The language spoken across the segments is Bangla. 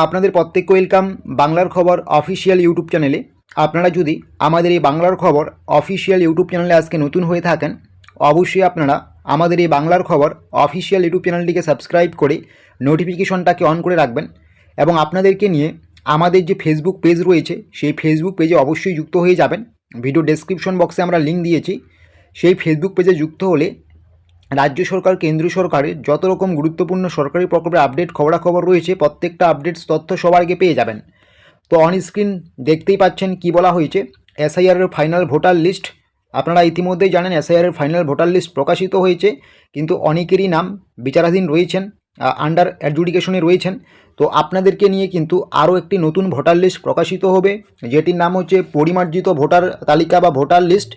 আপনাদের প্রত্যেককে ওয়েলকাম বাংলার খবর অফিসিয়াল ইউটিউব চ্যানেলে। আপনারা যদি আমাদের এই বাংলার খবর অফিসিয়াল ইউটিউব চ্যানেলে আজকে নতুন হয়ে থাকেন, অবশ্যই আপনারা আমাদের এই বাংলার খবর অফিসিয়াল ইউটিউব চ্যানেলটিকে সাবস্ক্রাইব করে নোটিফিকেশনটাকে অন করে রাখবেন এবং আপনাদেরকে নিয়ে আমাদের যে ফেসবুক পেজ রয়েছে সেই ফেসবুক পেজে অবশ্যই যুক্ত হয়ে যাবেন। ভিডিও ডেসক্রিপশন বক্সে আমরা লিঙ্ক দিয়েছি। সেই ফেসবুক পেজে যুক্ত হলে রাজ্য সরকার কেন্দ্রীয় সরকারের যত রকম গুরুত্বপূর্ণ সরকারি প্রকল্পের আপডেট খবরাখবর রয়েছে প্রত্যেকটা আপডেটস তথ্য সবার আগে পেয়ে যাবেন। তো অন স্ক্রিন দেখতেই পাচ্ছেন কি বলা হয়েছে, এসআইআরের ফাইনাল ভোটার লিস্ট। আপনারা ইতিমধ্যেই জানেন এসআইআরের ফাইনাল ভোটার লিস্ট প্রকাশিত হয়েছে, কিন্তু অনেকেরই নাম বিচারাধীন রয়েছেন, আন্ডার অ্যাডজুডিকেশনে রয়েছেন। তো আপনাদেরকে নিয়ে কিন্তু আরও একটি নতুন ভোটার লিস্ট প্রকাশিত হবে, যেটির নাম হচ্ছে পরিমার্জিত ভোটার তালিকা বা ভোটার লিস্ট।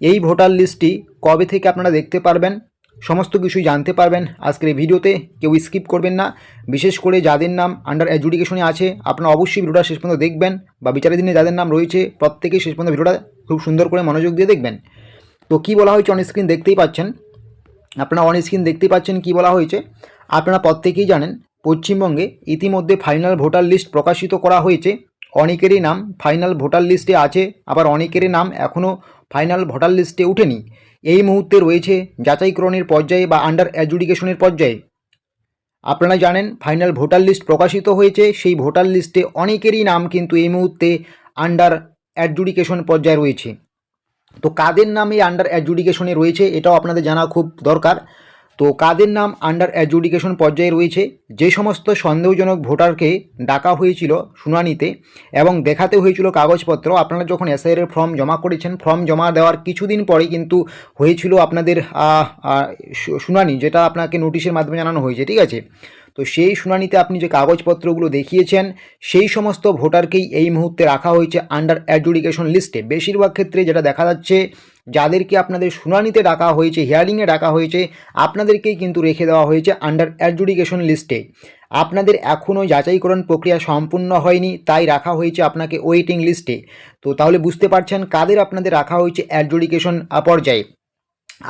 এই ভোটার লিস্টটি কবে থেকে আপনারা দেখতে পারবেন, সমস্ত কিছুই জানতে পারবেন আজকের এই ভিডিওতে। কেউ স্কিপ করবেন না, বিশেষ করে যাদের নাম আন্ডার অ্যাডজুডিকেশনে আছে আপনারা অবশ্যই ভিডিওটা শেষ পর্যন্ত দেখবেন, বা বিচারাধীনে যাদের নাম রয়েছে প্রত্যেকেই শেষ পর্যন্ত ভিডিওটা খুব সুন্দর করে মনোযোগ দিয়ে দেখবেন। তো কী বলা হয়েছে অন স্ক্রিন দেখতেই পাচ্ছেন, আপনারা অন স্ক্রিন দেখতেই পাচ্ছেন কী বলা হয়েছে। আপনারা প্রত্যেকেই জানেন পশ্চিমবঙ্গে ইতিমধ্যে ফাইনাল ভোটার লিস্ট প্রকাশিত করা হয়েছে। অনেকেরই নাম ফাইনাল ভোটার লিস্টে আছে, আবার অনেকেরই নাম এখনও ফাইনাল ভোটার লিস্টে ওঠেনি। এই মুহূর্তে রয়েছে যাচাইকরণের পর্যায়ে বা আন্ডার অ্যাডজুডিকেশনের পর্যায়ে। আপনারা জানেন ফাইনাল ভোটার লিস্ট প্রকাশিত হয়েছে, সেই ভোটার লিস্টে অনেকেরই নাম কিন্তু এই মুহূর্তে আন্ডার অ্যাডজুডিকেশন পর্যায়ে রয়েছে। তো কাদের নাম এই আন্ডার অ্যাডজুডিকেশনে রয়েছে এটাও আপনাদের জানা খুব দরকার। তো কাদের নাম আন্ডার অ্যাডজুডিকেশন পর্যায়ে রয়েছে, যে সমস্ত সন্দেহজনক ভোটারকে ডাকা হয়েছিল শুনানিতে এবং দেখাতে হয়েছিল কাগজপত্র। আপনারা যখন এসআইআর ফর্ম জমা করেছেন, ফর্ম জমা দেওয়ার কিছুদিন পরেই কিন্তু হয়েছিল আপনাদের শুনানি, যেটা আপনাকে নোটিশের মাধ্যমে জানানো হয়েছে, ঠিক আছে। তো সেই শুনানিতে আপনি যে কাগজপত্রগুলো দেখিয়েছেন সেই সমস্ত ভোটারকেই এই মুহূর্তে রাখা হয়েছে আন্ডার অ্যাডজুডিকেশন লিস্টে। বেশিরভাগ ক্ষেত্রে যেটা দেখা যাচ্ছে, যাদেরকে আপনাদের শুনানিতে ডাকা হয়েছে, হিয়ারিংয়ে ডাকা হয়েছে, আপনাদেরকেই কিন্তু রেখে দেওয়া হয়েছে আন্ডার অ্যাডজুডিকেশন লিস্টে। আপনাদের এখনও যাচাইকরণ প্রক্রিয়া সম্পূর্ণ হয়নি, তাই রাখা হয়েছে আপনাকে ওয়েটিং লিস্টে। তো তাহলে বুঝতে পারছেন কাদের আপনাদের রাখা হয়েছে অ্যাডজুডিকেশন পর্যায়ে।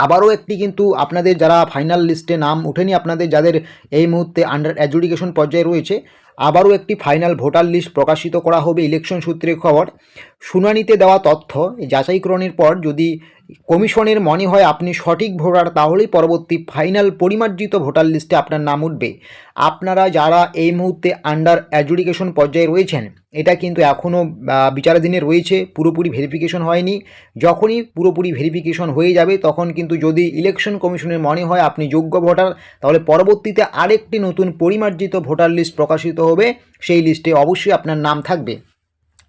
আবারও একটি কিন্তু আপনাদের যারা ফাইনাল লিস্টে নাম ওঠেনি, আপনাদের যাদের এই মুহূর্তে আন্ডার অ্যাডজুডিকেশন পর্যায়ে রয়েছে, আবারও একটি ফাইনাল ভোটার লিস্ট প্রকাশিত করা হবে। ইলেকশন সূত্রে খবর, শুনানিতে দেওয়া তথ্য যাচাইকরণের পর যদি কমিশনের মনে হয় আপনি সঠিক ভোটার, তাহলেই পরবর্তী ফাইনাল পরিমার্জিত ভোটার লিস্টে আপনার নাম উঠবে। আপনারা যারা এই মুহূর্তে আন্ডার অ্যাডজুডিকেশন পর্যায়ে রয়েছেন, এটা কিন্তু এখনও বিচারাধীনে রয়েছে, পুরোপুরি ভেরিফিকেশন হয়নি। যখনই পুরোপুরি ভেরিফিকেশন হয়ে যাবে তখন কিন্তু যদি ইলেকশন কমিশনের মনে হয় আপনি যোগ্য ভোটার, তাহলে পরবর্তীতে আরেকটি নতুন পরিমার্জিত ভোটার লিস্ট প্রকাশিত হবে, সেই লিস্টে অবশ্যই আপনার নাম থাকবে।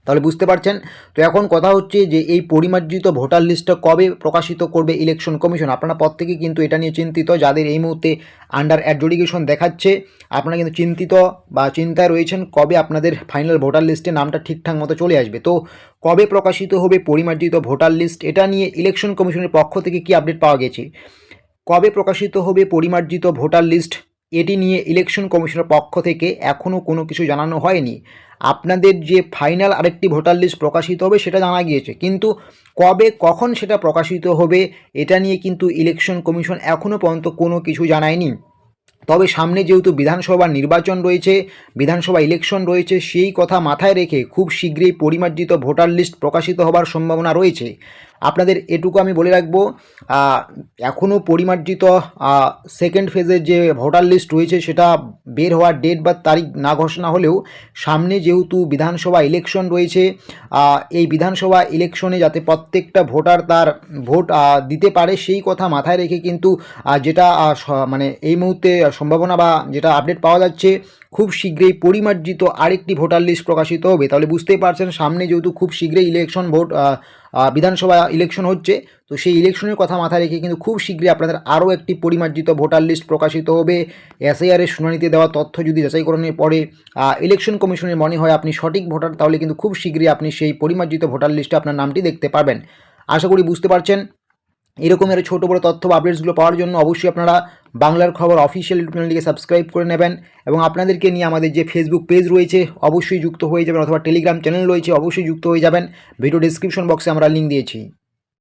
তাহলে বুঝতে পারছেন। তো এখন কথা হচ্ছে যে এই পরিমার্জিত ভোটার লিস্টটা কবে প্রকাশিত করবে ইলেকশন কমিশন। আপনারা প্রত্যেকেই কিন্তু এটা নিয়ে চিন্তিত, যাদের এই মুহূর্তে আন্ডার অ্যাডজুডিকেশন দেখাচ্ছে আপনারা কিন্তু চিন্তিত বা চিন্তায় রয়েছেন কবে আপনাদের ফাইনাল ভোটার লিস্টে নামটা ঠিকঠাক মতো চলে আসবে। তো কবে প্রকাশিত হবে পরিমার্জিত ভোটার লিস্ট, এটা নিয়ে ইলেকশন কমিশনের পক্ষ থেকে কি আপডেট পাওয়া গেছে, কবে প্রকাশিত হবে পরিমার্জিত ভোটার লিস্ট, এটি নিয়ে ইলেকশন কমিশনের পক্ষ থেকে এখনও কোনো কিছু জানানো হয়নি। আপনাদের যে ফাইনাল আরেকটি ভোটার লিস্ট প্রকাশিত হবে সেটা জানা গিয়েছে, কিন্তু কবে কখন সেটা প্রকাশিত হবে এটা নিয়ে কিন্তু ইলেকশন কমিশন এখনও পর্যন্ত কোনো কিছু জানায়নি। তবে সামনে যেহেতু বিধানসভা নির্বাচন রয়েছে, বিধানসভা ইলেকশন রয়েছে, সেই কথা মাথায় রেখে খুব শীঘ্রই পরিমার্জিত ভোটার লিস্ট প্রকাশিত হবার সম্ভাবনা রয়েছে। আপনাদের এটুকু আমি বলে রাখবো, এখনও পরিমার্জিত সেকেন্ড ফেজের যে ভোটার লিস্ট রয়েছে সেটা বের হওয়ার ডেট বা তারিখ না ঘোষণা হলেও সামনে যেহেতু বিধানসভা ইলেকশন রয়েছে, এই বিধানসভা ইলেকশনে যাতে প্রত্যেকটা ভোটার তার ভোট দিতে পারে সেই কথা মাথায় রেখে কিন্তু যেটা মানে এই মুহূর্তে সম্ভাবনা বা যেটা আপডেট পাওয়া যাচ্ছে, খুব শীঘ্রই পরিমার্জিত আরেকটি ভোটার লিস্ট প্রকাশিত হবে। তাহলে বুঝতেই পারছেন সামনে যেহেতু খুব শীঘ্রই ইলেকশন বিধানসভা ইলেকশন হচ্ছে, তো সেই ইলেকশনের কথা মাথায় রেখে কিন্তু খুব শীঘ্রই আপনাদের আরও একটি পরিমার্জিত ভোটার লিস্ট প্রকাশিত হবে। এসআইআরের শুনানিতে দেওয়া তথ্য যদি যাচাইকরণের পরে ইলেকশন কমিশনের মনে হয় আপনি সঠিক ভোটার, তাহলে কিন্তু খুব শীঘ্রই আপনি সেই পরিমার্জিত ভোটার লিস্টে আপনার নামটি দেখতে পারবেন। আশা করি বুঝতে পারছেন। এরকমের ছোটো বড়ো তথ্য বা আপডেটসগুলো পাওয়ার জন্য অবশ্যই আপনারা বাংলার খবর অফিসিয়াল ইউটিউব চ্যানেলটিকে সাবস্ক্রাইব করে নেবেন এবং আপনাদেরকে নিয়ে আমাদের যে ফেসবুক পেজ রয়েছে অবশ্যই যুক্ত হয়ে যাবেন, অথবা টেলিগ্রাম চ্যানেল রয়েছে অবশ্যই যুক্ত হয়ে যাবেন। ভিডিও ডিসক্রিপশন বক্সে আমরা লিঙ্ক দিয়েছি।